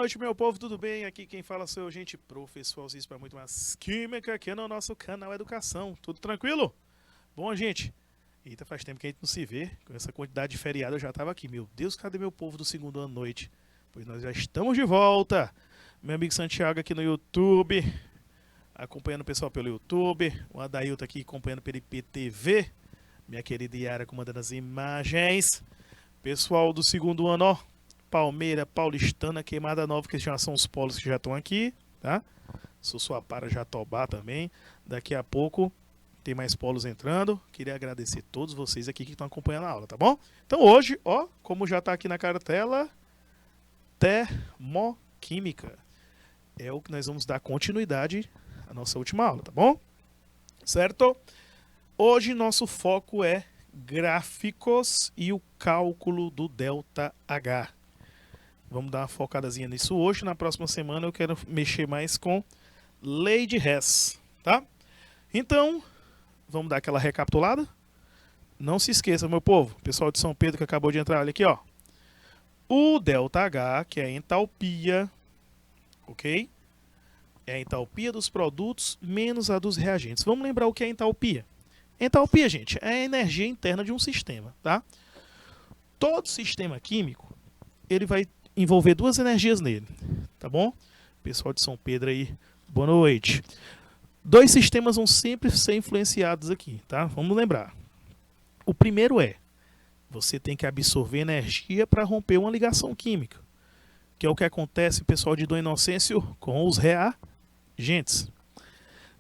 noite, meu povo, tudo bem? Aqui quem fala sou eu, gente, professor Alcides, para muito mais química aqui no nosso canal Educação. Tudo tranquilo? Bom, gente, eita, faz tempo que a gente não se vê, com essa quantidade de feriado eu já tava aqui. Meu Deus, cadê meu povo do segundo ano noite? Pois nós já estamos de volta. Meu amigo Santiago aqui no YouTube, acompanhando o pessoal pelo YouTube. O Adailton aqui acompanhando pelo IPTV. Minha querida Yara comandando as imagens. Pessoal do segundo ano, ó. Palmeira, Paulistana, Queimada Nova, que já são os polos que já estão aqui, tá? Sussuapara, Jatobá também. Daqui a pouco tem mais polos entrando. Queria agradecer a todos vocês aqui que estão acompanhando a aula, tá bom? Então hoje, ó, como já está aqui na cartela, termoquímica. É o que nós vamos dar continuidade à nossa última aula, tá bom? Certo? Hoje nosso foco é gráficos e o cálculo do ΔH. Vamos dar uma focadazinha nisso hoje. Na próxima semana eu quero mexer mais com lei de Hess, tá? Então, vamos dar aquela recapitulada? Não se esqueça, meu povo, pessoal de São Pedro que acabou de entrar, olha aqui, ó. O ΔH, que é a entalpia, ok? É a entalpia dos produtos menos a dos reagentes. Vamos lembrar o que é entalpia? Entalpia, gente, é a energia interna de um sistema, tá? Todo sistema químico, ele vai envolver duas energias nele, tá bom? Pessoal de São Pedro aí, boa noite. Dois sistemas vão sempre ser influenciados aqui, tá? Vamos lembrar. O primeiro é, você tem que absorver energia para romper uma ligação química, que é o que acontece, pessoal de Dom Inocêncio, com os reagentes.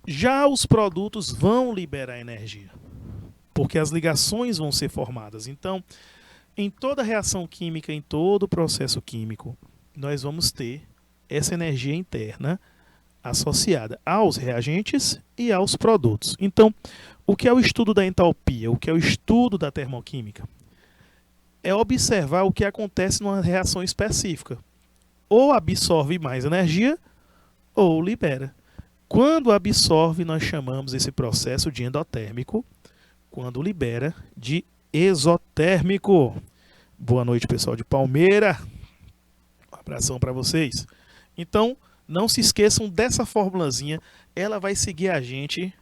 Já os produtos vão liberar energia, porque as ligações vão ser formadas. Então, em toda reação química, em todo processo químico, nós vamos ter essa energia interna associada aos reagentes e aos produtos. Então, o que é o estudo da entalpia? O que é o estudo da termoquímica? É observar o que acontece numa reação específica. Ou absorve mais energia, ou libera. Quando absorve, nós chamamos esse processo de endotérmico. Quando libera, de exotérmico. Boa noite, pessoal de Palmeira. Um abração para vocês. Então, não se esqueçam dessa formulazinha. Ela vai seguir a gente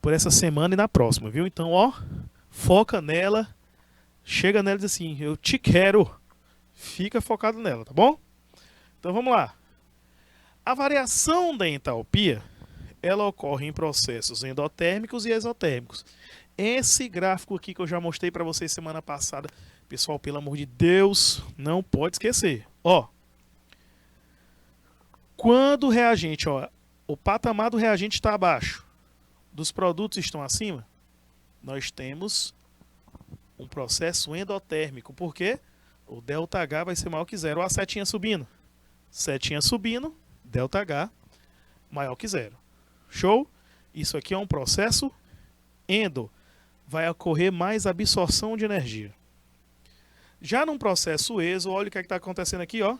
por essa semana e na próxima, viu? Então, ó, foca nela. Chega nela e diz assim, eu te quero. Fica focado nela, tá bom? Então, vamos lá. A variação da entalpia, ela ocorre em processos endotérmicos e exotérmicos. Esse gráfico aqui que eu já mostrei para vocês semana passada, pessoal, pelo amor de Deus, não pode esquecer. Ó, quando o reagente, ó, o patamar do reagente está abaixo, dos produtos estão acima, nós temos um processo endotérmico. Por quê? O ΔH vai ser maior que zero. Ó, a setinha subindo. Setinha subindo, ΔH maior que zero. Show? Isso aqui é um processo endo. Vai ocorrer mais absorção de energia. Já num processo exo, olha o que está acontecendo aqui, ó.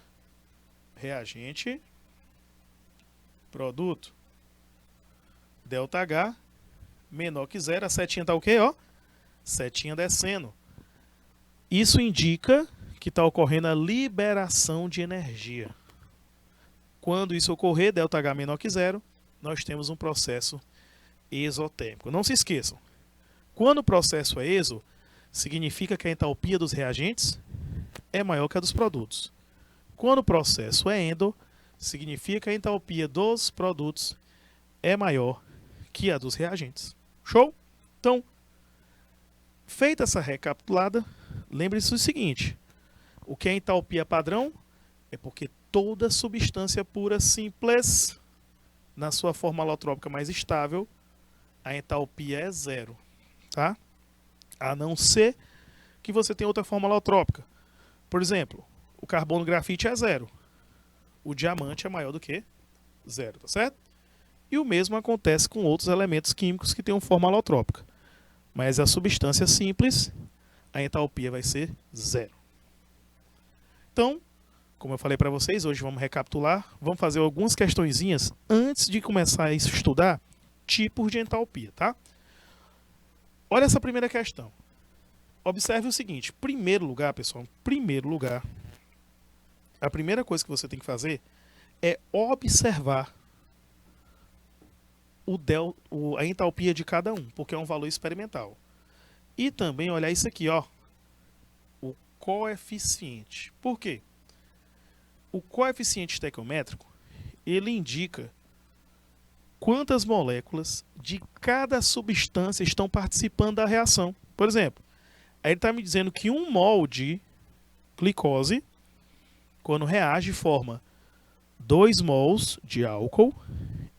Reagente, produto, ΔH menor que zero. A setinha está o quê, ó? Setinha descendo. Isso indica que está ocorrendo a liberação de energia. Quando isso ocorrer, ΔH menor que zero, nós temos um processo exotérmico. Não se esqueçam. Quando o processo é exo, significa que a entalpia dos reagentes é maior que a dos produtos. Quando o processo é endo, significa que a entalpia dos produtos é maior que a dos reagentes. Show? Então, feita essa recapitulada, lembre-se do seguinte. O que é entalpia padrão? É porque toda substância pura simples, na sua forma alotrópica mais estável, a entalpia é zero. Tá? A não ser que você tenha outra forma alotrópica. Por exemplo, o carbono grafite é zero. O diamante é maior do que zero, tá certo? E o mesmo acontece com outros elementos químicos que têm forma alotrópica. Mas a substância simples, a entalpia vai ser zero. Então, como eu falei para vocês, hoje vamos recapitular, vamos fazer algumas questõezinhas antes de começar a estudar tipos de entalpia, tá? Olha essa primeira questão. Observe o seguinte, primeiro lugar, pessoal, primeiro lugar, a primeira coisa que você tem que fazer é observar a entalpia de cada um, porque é um valor experimental. E também olhar isso aqui, ó, o coeficiente. Por quê? O coeficiente estequiométrico, ele indica quantas moléculas de cada substância estão participando da reação. Por exemplo, aí ele está me dizendo que 1 mol de glicose, quando reage, forma 2 mols de álcool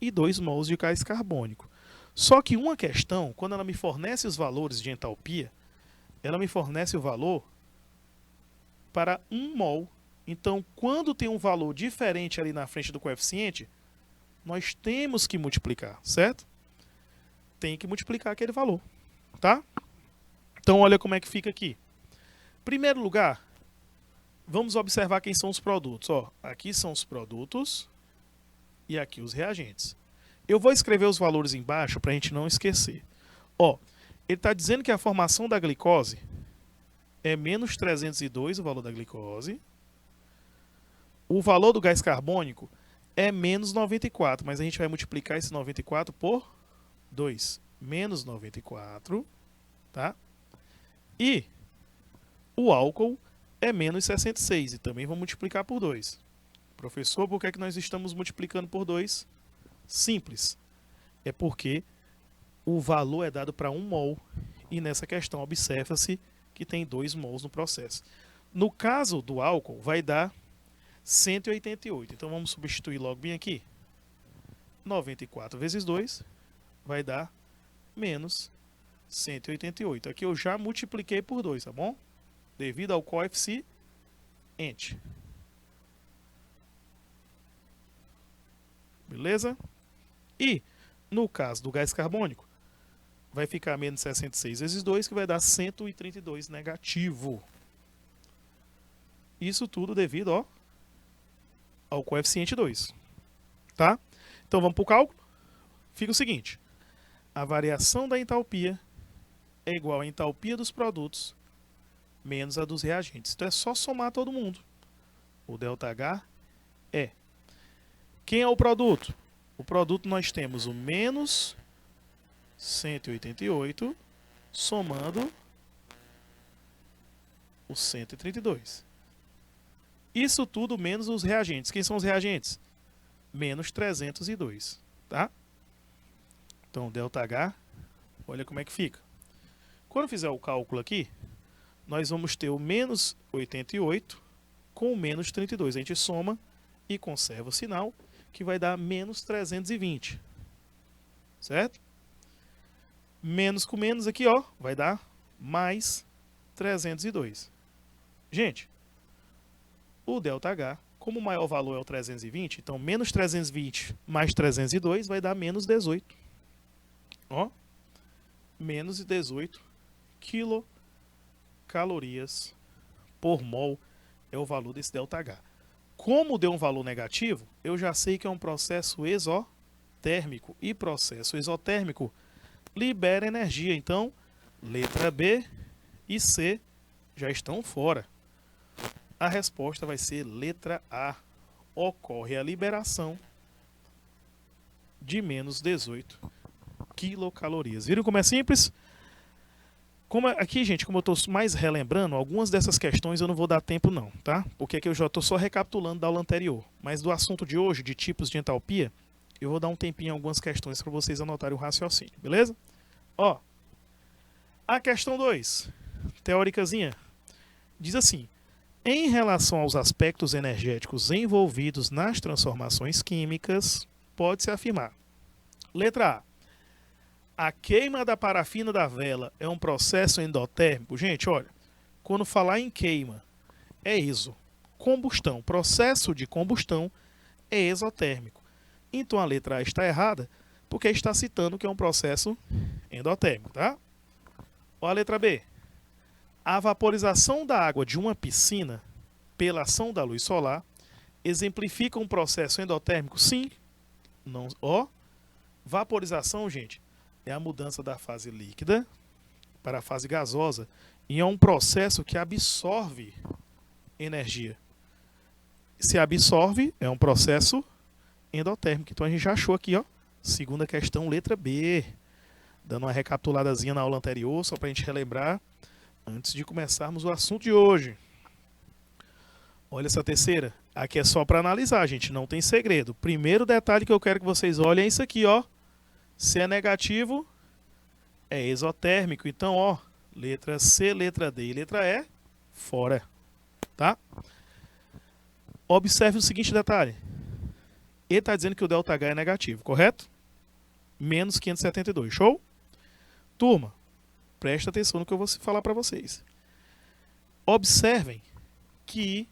e 2 mols de gás carbônico. Só que uma questão, quando ela me fornece os valores de entalpia, ela me fornece o valor para 1 mol. Então, quando tem um valor diferente ali na frente do coeficiente, nós temos que multiplicar, certo? Tem que multiplicar aquele valor, tá? Então, olha como é que fica aqui. Primeiro lugar, vamos observar quem são os produtos. Ó, aqui são os produtos e aqui os reagentes. Eu vou escrever os valores embaixo para a gente não esquecer. Ó, ele está dizendo que a formação da glicose é menos 302, o valor da glicose. O valor do gás carbônico é menos 94, mas a gente vai multiplicar esse 94 por 2. Menos 94, tá? E o álcool é menos 66, e também vamos multiplicar por 2. Professor, por que é que nós estamos multiplicando por 2? Simples. É porque o valor é dado para 1 mol, e nessa questão observa-se que tem 2 mols no processo. No caso do álcool, vai dar 188. Então vamos substituir logo bem aqui. 94 vezes 2 vai dar menos 188. Aqui eu já multipliquei por 2, tá bom? Devido ao coeficiente. Beleza? E no caso do gás carbônico, vai ficar menos 66 vezes 2, que vai dar 132 negativo. Isso tudo devido, ó, ao coeficiente 2. Tá? Então vamos para o cálculo. Fica o seguinte. A variação da entalpia é igual à entalpia dos produtos menos a dos reagentes. Então é só somar todo mundo. O ΔH é. Quem é o produto? O produto nós temos o menos 188 somando o 132. Isso tudo menos os reagentes. Quem são os reagentes? Menos 302, tá? Então, ΔH, olha como é que fica. Quando fizer o cálculo aqui, nós vamos ter o menos 88 com o menos 32. A gente soma e conserva o sinal, que vai dar menos 320. Certo? Menos com menos aqui, ó, vai dar mais 302. Gente, o ΔH, como o maior valor é o 320, então menos 320 mais 302 vai dar menos 18. Ó, menos 18 quilocalorias por mol é o valor desse ΔH. Como deu um valor negativo, eu já sei que é um processo exotérmico. E processo exotérmico libera energia. Então, letra B e C já estão fora. A resposta vai ser letra A. Ocorre a liberação de menos 18 quilocalorias. Viram como é simples? Aqui, gente, como eu estou mais relembrando, algumas dessas questões eu não vou dar tempo não, tá? Porque aqui eu já estou só recapitulando da aula anterior. Mas do assunto de hoje, de tipos de entalpia, eu vou dar um tempinho em algumas questões para vocês anotarem o raciocínio, beleza? Ó, a questão 2, teóricazinha, diz assim: em relação aos aspectos energéticos envolvidos nas transformações químicas, pode-se afirmar. Letra A. A queima da parafina da vela é um processo endotérmico? Gente, olha, quando falar em queima, é exo. Combustão, processo de combustão é exotérmico. Então a letra A está errada, porque está citando que é um processo endotérmico, tá? Olha a letra B. A vaporização da água de uma piscina pela ação da luz solar exemplifica um processo endotérmico? Sim. Não, ó, vaporização, gente, é a mudança da fase líquida para a fase gasosa e é um processo que absorve energia. se absorve, é um processo endotérmico. Então a gente já achou aqui, ó, segunda questão, letra B. Dando uma recapituladazinha na aula anterior, só para a gente relembrar, antes de começarmos o assunto de hoje. Olha essa terceira. Aqui é só para analisar, gente, não tem segredo. Primeiro detalhe que eu quero que vocês olhem é isso aqui, ó. Se é negativo, é exotérmico. Então, ó, letra C, letra D e letra E, fora. Tá? Observe o seguinte detalhe. Ele está dizendo que o ΔH é negativo, correto? Menos 572, show? Turma, presta atenção no que eu vou falar para vocês. Observem que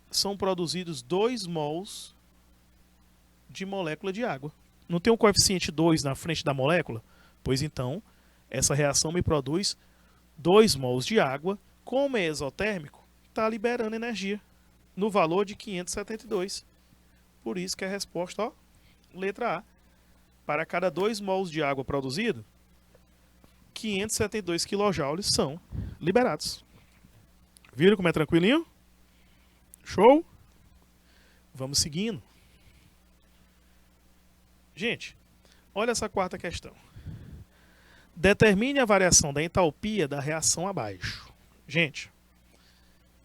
são produzidos 2 mols de molécula de água. Não tem um coeficiente 2 na frente da molécula? Pois então, essa reação me produz 2 mols de água. Como é exotérmico, está liberando energia no valor de 572. Por isso que a resposta, ó, letra A. Para cada 2 mols de água produzido, 572 kJ são liberados. Viram como é tranquilinho? Show? Vamos seguindo. Gente, olha essa quarta questão. Determine a variação da entalpia da reação abaixo. Gente,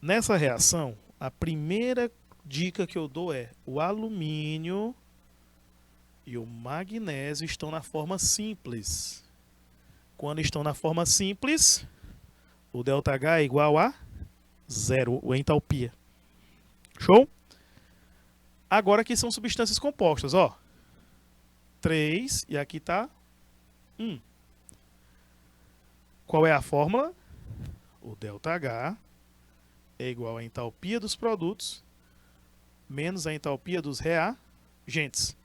nessa reação, a primeira dica que eu dou é o alumínio e o magnésio estão na forma simples. Quando estão na forma simples, o ΔH é igual a 0, a entalpia. Show? Agora aqui são substâncias compostas, ó. 3 e aqui está 1. Qual é a fórmula? O ΔH é igual à entalpia dos produtos menos a entalpia dos reagentes.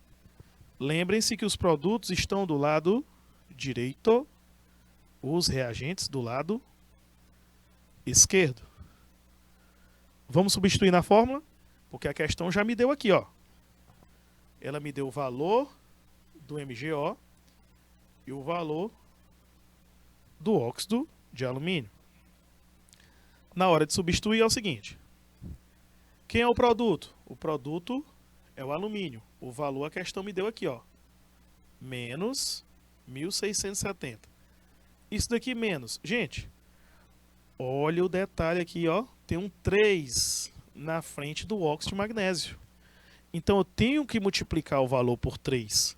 Lembrem-se que os produtos estão do lado direito, os reagentes do lado esquerdo. Vamos substituir na fórmula, porque a questão já me deu aqui, ó. Ela me deu o valor do MgO e o valor do óxido de alumínio. Na hora de substituir é o seguinte. Quem é o produto? O produto é o alumínio. O valor a questão me deu aqui, ó. Menos 1670. Isso daqui menos. Gente, olha o detalhe aqui, ó. Tem um 3 na frente do óxido de magnésio. Então eu tenho que multiplicar o valor por 3.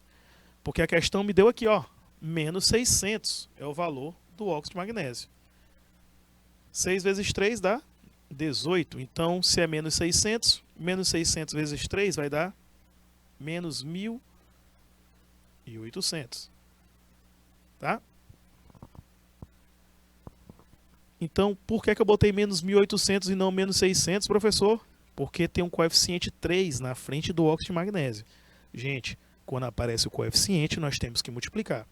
Porque a questão me deu aqui, ó. Menos 600 é o valor do óxido de magnésio. 6 vezes 3 dá 18. Então, se é menos 600 vezes 3 vai dar menos 1.800. Tá? Então, por que eu botei menos 1.800 e não menos 600, professor? Porque tem um coeficiente 3 na frente do óxido de magnésio. Gente, quando aparece o coeficiente, nós temos que multiplicar.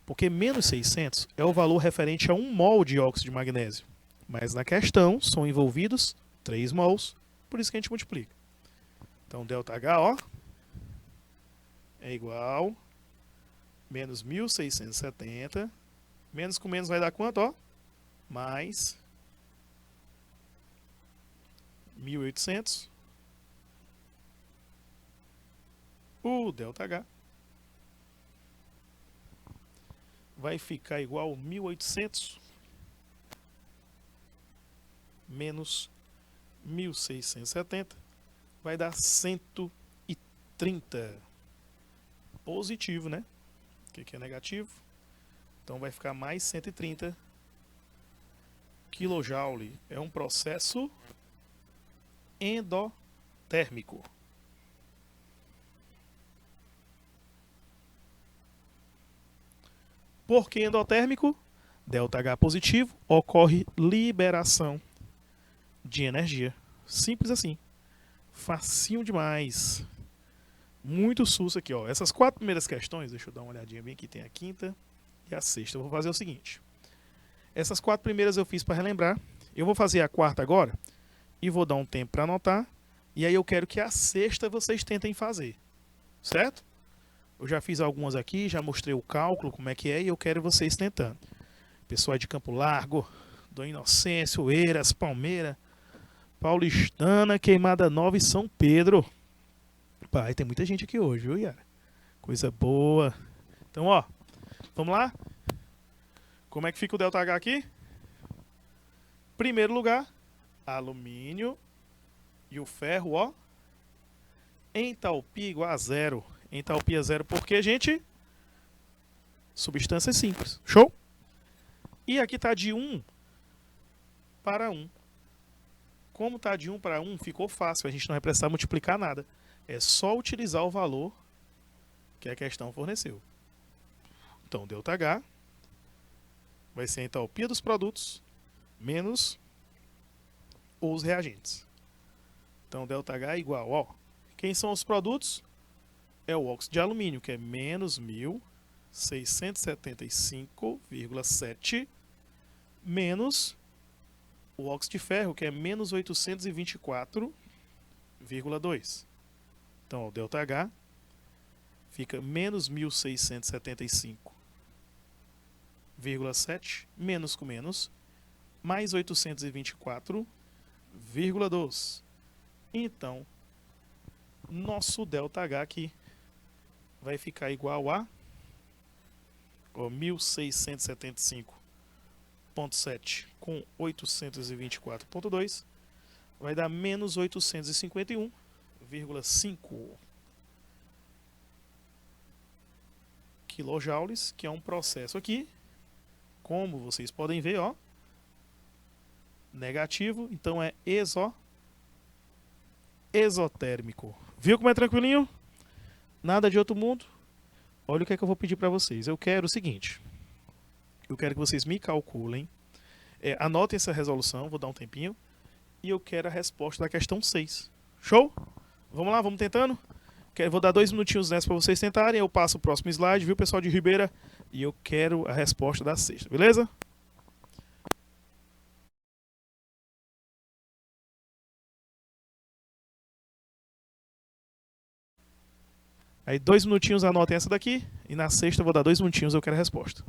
Porque menos 600 é o valor referente a 1 mol de óxido de magnésio. Mas na questão são envolvidos 3 mols, por isso que a gente multiplica. Então, ΔH, ó, é igual menos 1.670. Menos com menos vai dar quanto, ó? Mais 1.800. O ΔH vai ficar igual a 1.800 menos 1.670 vai dar 130. Positivo, né? O que é negativo? Então vai ficar mais 130 kJ. É um processo endotérmico. Por que endotérmico? ΔH positivo, ocorre liberação de energia. Simples assim. Facinho demais. Muito susto aqui, ó. Essas 4 primeiras questões, deixa eu dar uma olhadinha bem aqui, tem a quinta e a sexta. Eu vou fazer o seguinte. Essas 4 primeiras eu fiz para relembrar. Eu vou fazer a quarta agora e vou dar um tempo para anotar. E aí eu quero que a sexta vocês tentem fazer. Certo? Eu já fiz algumas aqui, já mostrei o cálculo, como é que é, e eu quero vocês tentando. Pessoal de Campo Largo, Dom Inocêncio, Eiras, Palmeira, Paulistana, Queimada Nova e São Pedro. Pai, tem muita gente aqui hoje, viu, Yara? Coisa boa. Então, ó, vamos lá? Como é que fica o ΔH aqui? Primeiro lugar, alumínio e o ferro, ó. Entalpia igual a zero. Entalpia zero porque, gente? Substâncias simples. Show? E aqui está de 1 para 1. Como está de 1 para 1, ficou fácil. A gente não vai precisar multiplicar nada. É só utilizar o valor que a questão forneceu. Então, ΔH vai ser a entalpia dos produtos menos os reagentes. Então, ΔH é igual, ó. Quem são os produtos? É o óxido de alumínio, que é menos 1.675,7, menos o óxido de ferro, que é menos 824,2. Então, o ΔH fica menos 1.675,7, menos com menos, mais 824,2. Então, nosso ΔH aqui vai ficar igual a 1.675,7 com 824,2 vai dar menos 851,5 quilojoules, que é um processo aqui, como vocês podem ver, ó, negativo, então é exotérmico. Viu como é tranquilinho? Nada de outro mundo. Olha o que é que eu vou pedir para vocês. Eu quero o seguinte. Eu quero que vocês me calculem. Anotem essa resolução, vou dar um tempinho. E eu quero a resposta da questão 6. Show? Vamos lá, vamos tentando? Vou dar 2 minutinhos nessa para vocês tentarem. Eu passo o próximo slide, viu, pessoal de Ribeira? E eu quero a resposta da sexta, beleza? Aí 2 minutinhos, anotem essa daqui. E na sexta eu vou dar 2 minutinhos, eu quero a resposta.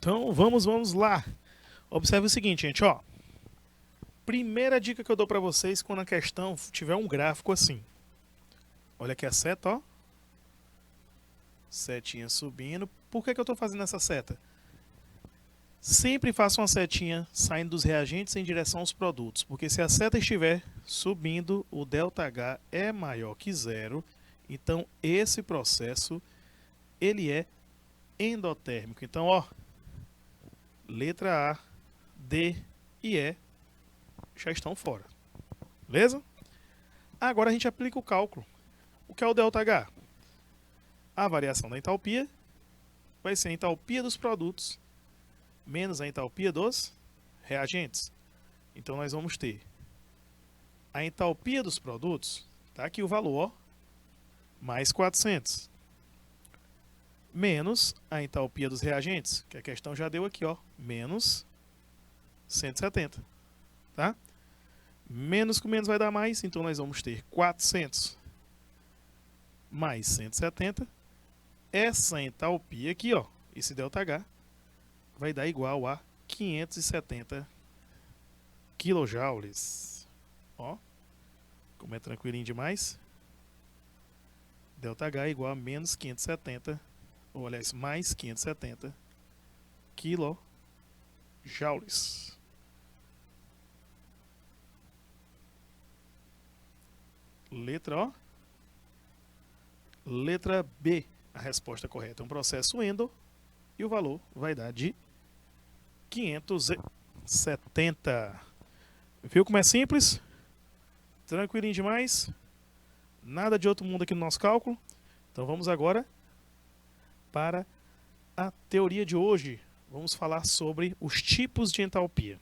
Então, vamos lá. Observe o seguinte, gente, ó. Primeira dica que eu dou para vocês quando a questão tiver um gráfico assim. Olha aqui a seta, ó. Setinha subindo. Por que eu estou fazendo essa seta? Sempre faça uma setinha saindo dos reagentes em direção aos produtos, porque se a seta estiver subindo, o ΔH é maior que zero. Então, esse processo, ele é endotérmico. Então, ó, letra A, D e E já estão fora. Beleza? Agora a gente aplica o cálculo. O que é o ΔH? A variação da entalpia vai ser a entalpia dos produtos menos a entalpia dos reagentes. Então nós vamos ter a entalpia dos produtos, tá aqui o valor, ó, mais 400, menos a entalpia dos reagentes, que a questão já deu aqui, ó, menos 170, tá? Menos com menos vai dar mais, então nós vamos ter 400 mais 170. Essa entalpia aqui, ó, esse ΔH, vai dar igual a 570 kJ. Ó, como é tranquilinho demais. ΔH é igual a menos 570, ou aliás, mais 570 kJ. Letra O. Letra B, a resposta correta é um processo endo e o valor vai dar de 570. Viu como é simples? Tranquilinho demais? Nada de outro mundo aqui no nosso cálculo. Então vamos agora para a teoria de hoje. Vamos falar sobre os tipos de entalpia.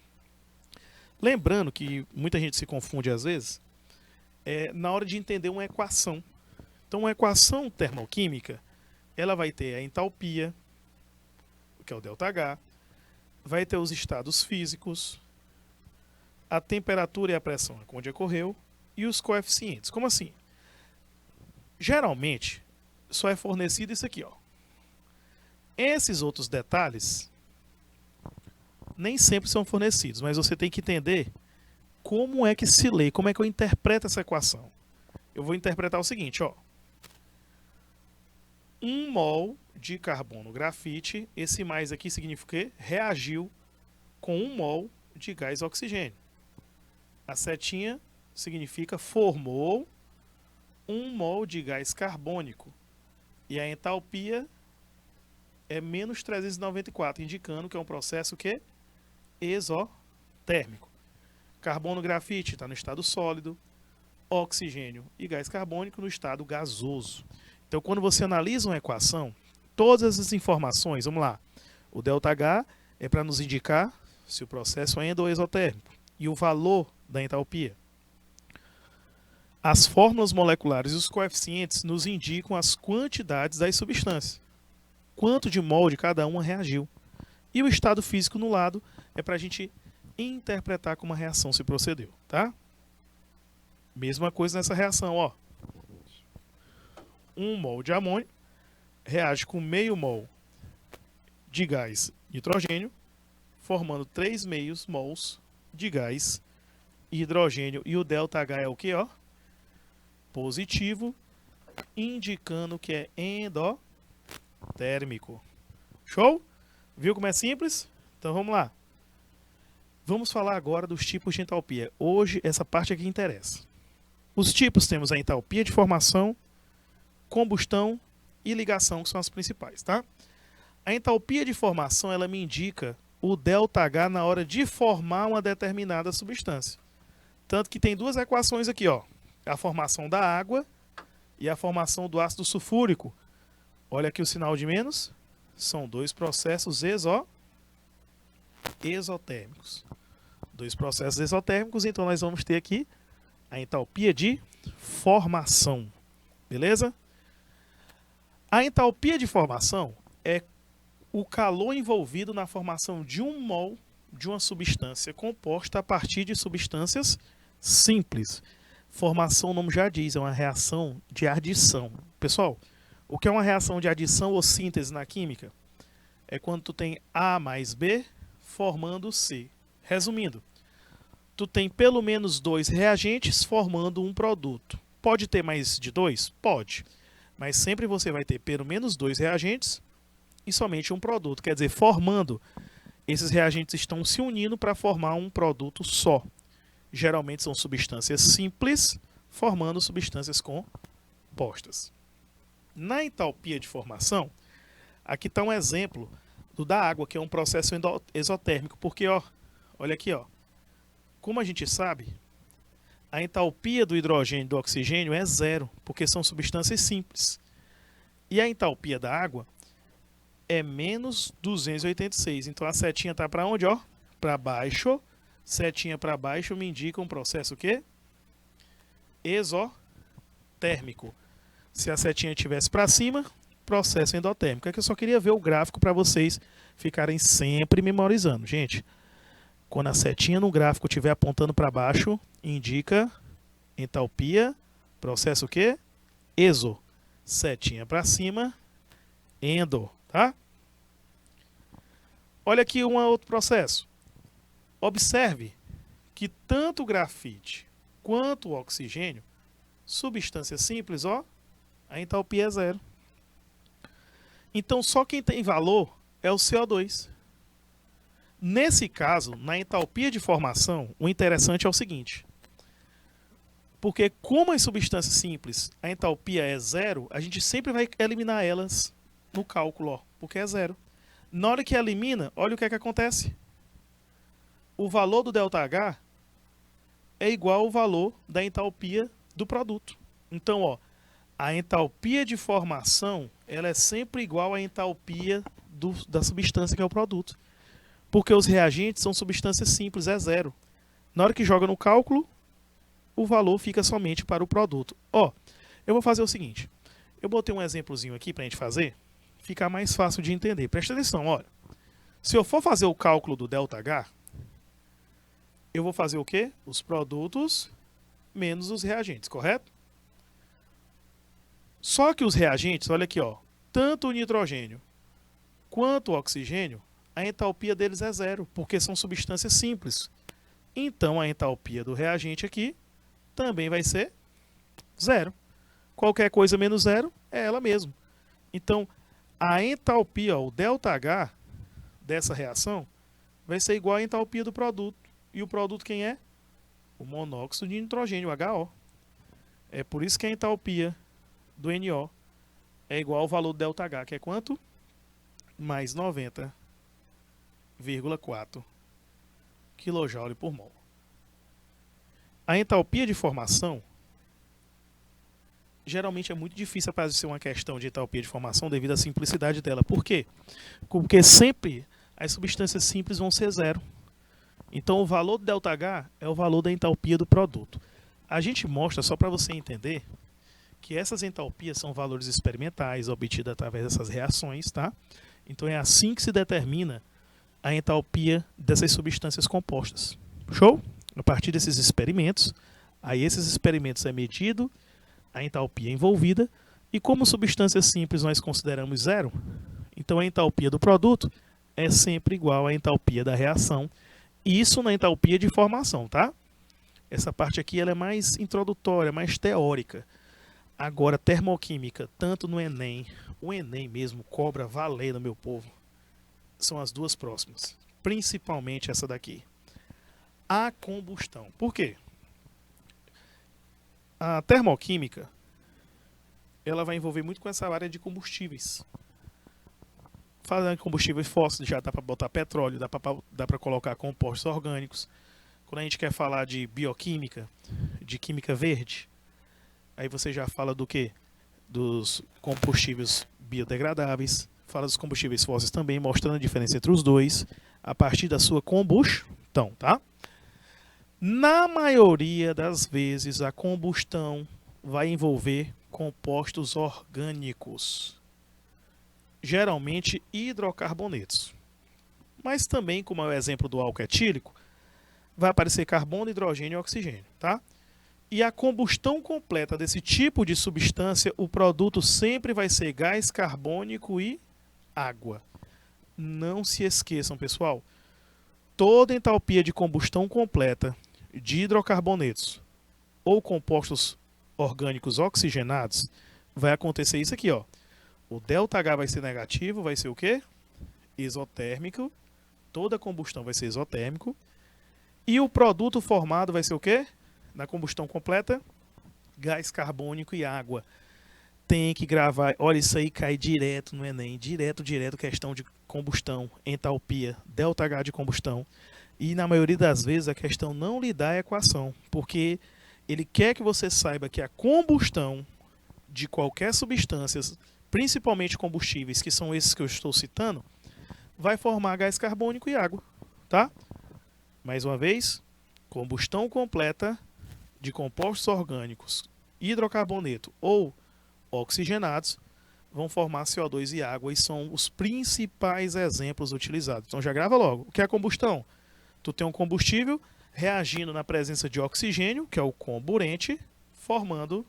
Lembrando que muita gente se confunde às vezes na hora de entender uma equação. Então, uma equação termoquímica, ela vai ter a entalpia, que é o ΔH, vai ter os estados físicos, a temperatura e a pressão onde ocorreu, e os coeficientes. Como assim? Geralmente, só é fornecido isso aqui, ó. Esses outros detalhes nem sempre são fornecidos, mas você tem que entender como é que se lê, como é que eu interpreto essa equação. Eu vou interpretar o seguinte, ó. 1 mol de carbono grafite, esse mais aqui significa o quê? Reagiu com 1 mol de gás oxigênio. A setinha significa formou 1 mol de gás carbônico. E a entalpia é menos 394, indicando que é um processo que exotérmico. Carbono grafite está no estado sólido, oxigênio e gás carbônico no estado gasoso. Então, quando você analisa uma equação, todas as informações, vamos lá, o ΔH é para nos indicar se o processo é endo ou exotérmico e o valor da entalpia. As fórmulas moleculares e os coeficientes nos indicam as quantidades das substâncias, quanto de mol de cada uma reagiu. E o estado físico no lado é para a gente interpretar como a reação se procedeu, tá? Mesma coisa nessa reação, ó. 1 mol de amônio reage com meio mol de gás nitrogênio, formando 3 meios mols de gás hidrogênio. E o ΔH é o que, ó? Positivo, indicando que é endotérmico. Show? Viu como é simples? Então vamos lá. Vamos falar agora dos tipos de entalpia. Hoje essa parte aqui interessa. Os tipos temos a entalpia de formação, combustão e ligação, que são as principais, tá? A entalpia de formação, ela me indica o ΔH na hora de formar uma determinada substância. Tanto que tem duas equações aqui, ó. A formação da água e a formação do ácido sulfúrico. Olha aqui o sinal de menos. São dois processos exotérmicos. Dois processos exotérmicos, então nós vamos ter aqui a entalpia de formação. Beleza? A entalpia de formação é o calor envolvido na formação de 1 mol de uma substância composta a partir de substâncias simples. Formação, o nome já diz, é uma reação de adição. Pessoal, o que é uma reação de adição ou síntese na química? é quando tu tem A mais B formando C. Resumindo, tu tem pelo menos 2 reagentes formando um produto. Pode ter mais de 2? Pode. Mas sempre você vai ter pelo menos 2 reagentes e somente um produto. Quer dizer, formando, esses reagentes estão se unindo para formar um produto só. Geralmente são substâncias simples, formando substâncias compostas. Na entalpia de formação, aqui está um exemplo da água, que é um processo exotérmico, porque olha aqui, como a gente sabe, a entalpia do hidrogênio e do oxigênio é zero, porque são substâncias simples. E a entalpia da água é menos 286. Então a setinha está para onde? Para baixo. Setinha para baixo me indica um processo o quê? Exotérmico. Se a setinha estivesse para cima, processo endotérmico. É que eu só queria ver o gráfico para vocês ficarem sempre memorizando. Gente, quando a setinha no gráfico estiver apontando para baixo, indica entalpia, processo o quê? Exo. Setinha para cima, endo, tá? Olha aqui um outro processo. Observe que tanto o grafite quanto o oxigênio, substâncias simples, a entalpia é zero. Então só quem tem valor é o CO2. Nesse caso, na entalpia de formação, o interessante é o seguinte. Porque como as substâncias simples, a entalpia é zero, a gente sempre vai eliminar elas no cálculo, porque é zero. Na hora que elimina, olha o que é que acontece. O valor do ΔH é igual ao valor da entalpia do produto. Então, a entalpia de formação ela é sempre igual à entalpia da substância que é o produto. Porque os reagentes são substâncias simples, é zero. Na hora que joga no cálculo, o valor fica somente para o produto. Eu vou fazer o seguinte. Eu botei um exemplozinho aqui para a gente fazer, ficar mais fácil de entender. Presta atenção, olha. Se eu for fazer o cálculo do ΔH, eu vou fazer o quê? Os produtos menos os reagentes, correto? Só que os reagentes, olha aqui, tanto o nitrogênio quanto o oxigênio, a entalpia deles é zero, porque são substâncias simples. Então, a entalpia do reagente aqui também vai ser zero. Qualquer coisa menos zero é ela mesma. Então, a entalpia, o ΔH dessa reação, vai ser igual à entalpia do produto. E o produto quem é? O monóxido de nitrogênio, HO. É por isso que a entalpia do NO é igual ao valor do ΔH, que é quanto? Mais 90,4 kJ por mol. A entalpia de formação geralmente é muito difícil para ser uma questão de entalpia de formação devido à simplicidade dela. Por quê? Porque sempre as substâncias simples vão ser zero. Então o valor do ΔH é o valor da entalpia do produto. A gente mostra, só para você entender, que essas entalpias são valores experimentais obtidos através dessas reações, tá? Então é assim que se determina a entalpia dessas substâncias compostas. Show? A partir desses experimentos, aí esses experimentos é medido a entalpia envolvida e como substâncias simples nós consideramos zero, então a entalpia do produto é sempre igual à entalpia da reação. Isso na entalpia de formação, tá? Essa parte aqui ela é mais introdutória, mais teórica. Agora, termoquímica, tanto no Enem, o Enem mesmo cobra valendo, meu povo, são as duas próximas. Principalmente essa daqui. A combustão. Por quê? A termoquímica, ela vai envolver muito com essa área de combustíveis. Fazendo combustíveis fósseis, já dá para botar petróleo, dá para colocar compostos orgânicos. Quando a gente quer falar de bioquímica, de química verde, aí você já fala do quê? Dos combustíveis biodegradáveis, fala dos combustíveis fósseis também, mostrando a diferença entre os dois, a partir da sua combustão, tá? Na maioria das vezes, a combustão vai envolver compostos orgânicos. Geralmente hidrocarbonetos. Mas também, como é o exemplo do álcool etílico, vai aparecer carbono, hidrogênio e oxigênio, tá? E a combustão completa desse tipo de substância, o produto sempre vai ser gás carbônico e água. Não se esqueçam, pessoal. Toda entalpia de combustão completa de hidrocarbonetos ou compostos orgânicos oxigenados vai acontecer isso aqui, ó. O ΔH vai ser negativo, vai ser o quê? Exotérmico. Toda combustão vai ser exotérmico. E o produto formado vai ser o quê? Na combustão completa, gás carbônico e água. Tem que gravar. Olha, isso aí cai direto no Enem. Direto, questão de combustão, entalpia, ΔH de combustão. E na maioria das vezes a questão não lhe dá a equação, porque ele quer que você saiba que a combustão de qualquer substância, principalmente combustíveis, que são esses que eu estou citando, vai formar gás carbônico e água, tá? Mais uma vez, combustão completa de compostos orgânicos, hidrocarboneto ou oxigenados, vão formar CO2 e água e são os principais exemplos utilizados. Então já grava logo. O que é a combustão? Tu tem um combustível reagindo na presença de oxigênio, que é o comburente, formando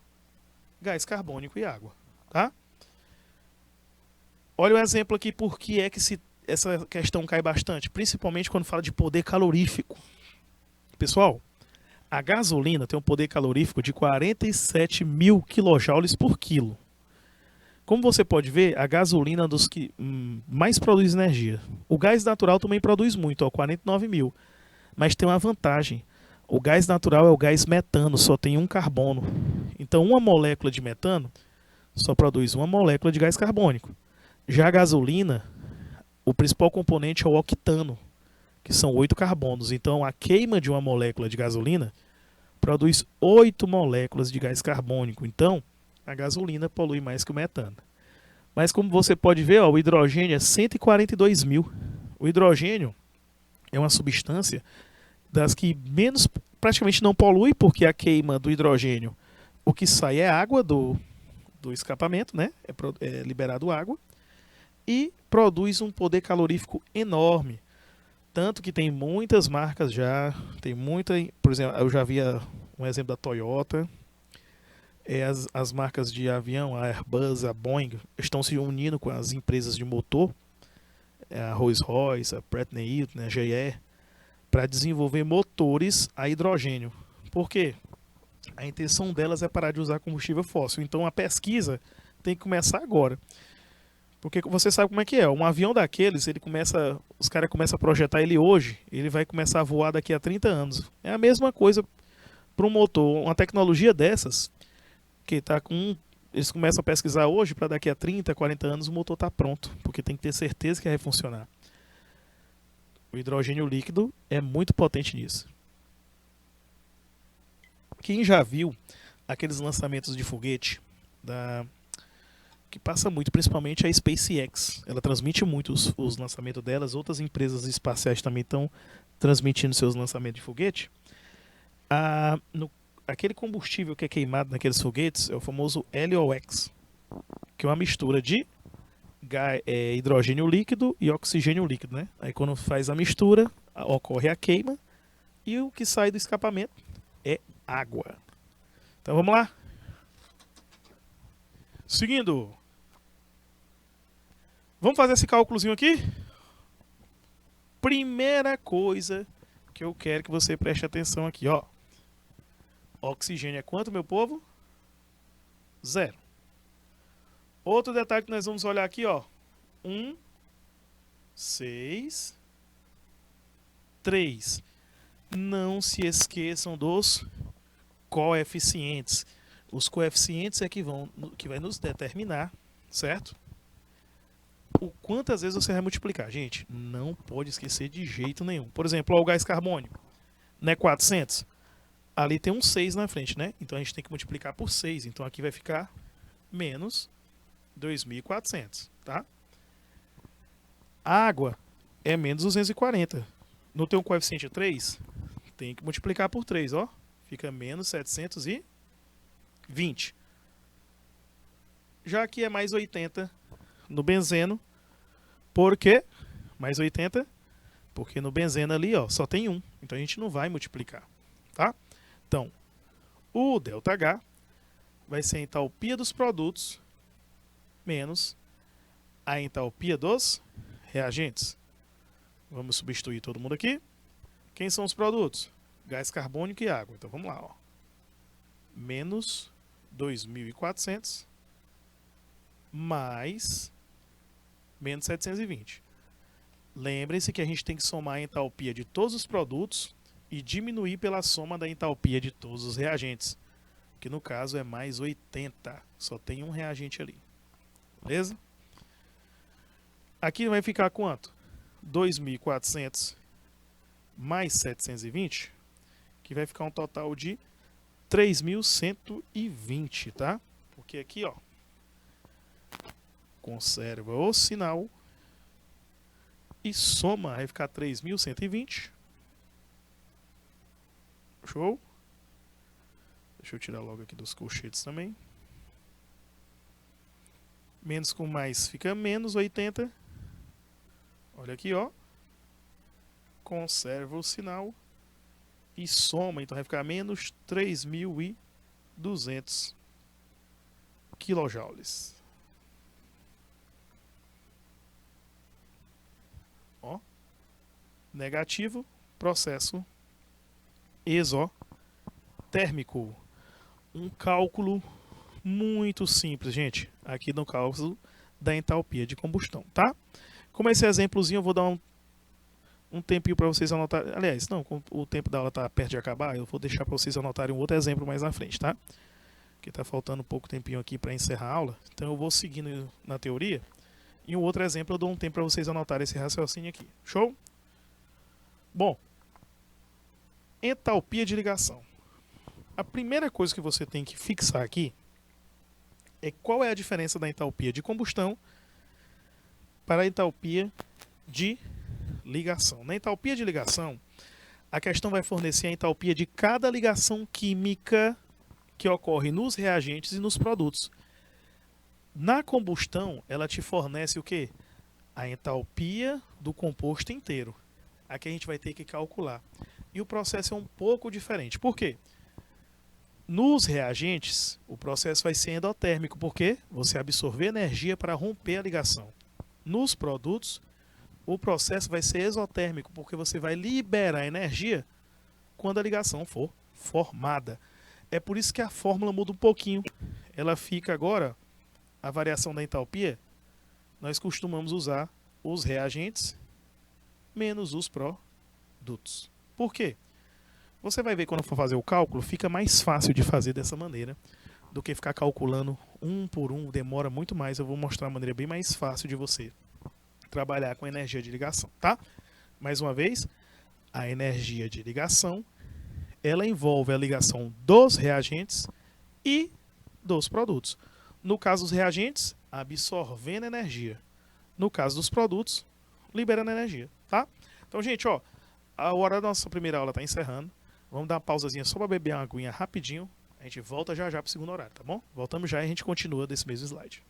gás carbônico e água, tá? Olha o exemplo aqui por que é que essa questão cai bastante, principalmente quando fala de poder calorífico. Pessoal, a gasolina tem um poder calorífico de 47 mil kJ por quilo. Como você pode ver, a gasolina é um dos que mais produz energia. O gás natural também produz muito, ó, 49 mil. Mas tem uma vantagem. O gás natural é o gás metano, só tem um carbono. Então, uma molécula de metano só produz uma molécula de gás carbônico. Já a gasolina, o principal componente é o octano, que são 8 carbonos. Então, a queima de uma molécula de gasolina produz 8 moléculas de gás carbônico. Então, a gasolina polui mais que o metano. Mas como você pode ver, ó, o hidrogênio é 142 mil. O hidrogênio é uma substância das que menos, praticamente não polui, porque a queima do hidrogênio, o que sai é água do escapamento, né? É liberado água. E produz um poder calorífico enorme. Tanto que tem muitas marcas já, tem muita, por exemplo, eu já vi um exemplo da Toyota, as marcas de avião, a Airbus, a Boeing, estão se unindo com as empresas de motor, a Rolls-Royce, a Pratt & Whitney, a GE, para desenvolver motores a hidrogênio. Por quê? A intenção delas é parar de usar combustível fóssil. Então a pesquisa tem que começar agora. Porque você sabe como é que é. Um avião daqueles, os caras começam a projetar ele hoje, ele vai começar a voar daqui a 30 anos. É a mesma coisa para um motor. Uma tecnologia dessas, que tá com. Eles começam a pesquisar hoje, para daqui a 30, 40 anos o motor tá pronto. Porque tem que ter certeza que vai funcionar. O hidrogênio líquido é muito potente nisso. Quem já viu aqueles lançamentos de foguete que passa muito, principalmente a SpaceX. Ela transmite muito os lançamentos delas. Outras empresas espaciais também estão transmitindo seus lançamentos de foguete. Aquele combustível que é queimado naqueles foguetes é o famoso LOX, que é uma mistura de hidrogênio líquido e oxigênio líquido, né? Aí quando faz a mistura, ocorre a queima e o que sai do escapamento é água. Então vamos lá? Seguindo. Vamos fazer esse cálculozinho aqui? Primeira coisa que eu quero que você preste atenção aqui, ó. Oxigênio é quanto, meu povo? 0. Outro detalhe que nós vamos olhar aqui, ó. 1, 6, 3. Não se esqueçam dos coeficientes. Os coeficientes é que vai nos determinar, certo? O quantas vezes você vai multiplicar. Gente, não pode esquecer de jeito nenhum. Por exemplo, ó, o gás carbônico, não é 400? Ali tem um 6 na frente, né? Então a gente tem que multiplicar por 6. Então aqui vai ficar menos 2.400, tá? A água é menos 240. Não tem um coeficiente 3? Tem que multiplicar por 3, ó. Fica menos 720. Já aqui é mais 80 no benzeno. Por quê? Mais 80. Porque no benzeno ali, ó, só tem 1. Então a gente não vai multiplicar, tá? Então, o ΔH vai ser a entalpia dos produtos menos a entalpia dos reagentes. Vamos substituir todo mundo aqui. Quem são os produtos? Gás carbônico e água. Então vamos lá, ó. Menos 2.400 mais menos 720. Lembrem-se que a gente tem que somar a entalpia de todos os produtos e diminuir pela soma da entalpia de todos os reagentes, que no caso é mais 80. Só tem um reagente ali. Beleza? Aqui vai ficar quanto? 2.400 mais 720, que vai ficar um total de 3.120, tá? Porque aqui, ó, conserva o sinal e soma, vai ficar 3.120. Show? Deixa eu tirar logo aqui dos colchetes também. Menos com mais fica menos 80. Olha aqui, ó. Conserva o sinal e soma, então vai ficar menos 3.200 quilojoules. Ó. Negativo, processo exotérmico. Um cálculo muito simples, gente. Aqui no cálculo da entalpia de combustão, tá? Como esse exemplozinho, eu vou dar um tempinho para vocês anotarem. Aliás, não, o tempo da aula está perto de acabar, eu vou deixar para vocês anotarem um outro exemplo mais na frente, tá? Porque está faltando pouco tempinho aqui para encerrar a aula. Então eu vou seguindo na teoria. E um outro exemplo eu dou um tempo para vocês anotarem esse raciocínio aqui. Show? Bom, entalpia de ligação. A primeira coisa que você tem que fixar aqui é qual é a diferença da entalpia de combustão para a entalpia de ligação. Na entalpia de ligação, a questão vai fornecer a entalpia de cada ligação química que ocorre nos reagentes e nos produtos. Na combustão, ela te fornece o quê? A entalpia do composto inteiro. Aqui a gente vai ter que calcular. E o processo é um pouco diferente. Por quê? Nos reagentes, o processo vai ser endotérmico, porque você absorver energia para romper a ligação. Nos produtos, o processo vai ser exotérmico, porque você vai liberar energia quando a ligação for formada. É por isso que a fórmula muda um pouquinho. Ela fica agora, a variação da entalpia, nós costumamos usar os reagentes menos os produtos. Por quê? Você vai ver quando for fazer o cálculo, fica mais fácil de fazer dessa maneira do que ficar calculando um por um, demora muito mais. Eu vou mostrar uma maneira bem mais fácil de você trabalhar com energia de ligação, tá? Mais uma vez, a energia de ligação, ela envolve a ligação dos reagentes e dos produtos. No caso dos reagentes, absorvendo energia. No caso dos produtos, liberando energia, tá? Então, gente, ó, a hora da nossa primeira aula está encerrando. Vamos dar uma pausazinha só para beber uma aguinha rapidinho. A gente volta já já para o segundo horário, tá bom? Voltamos já e a gente continua desse mesmo slide.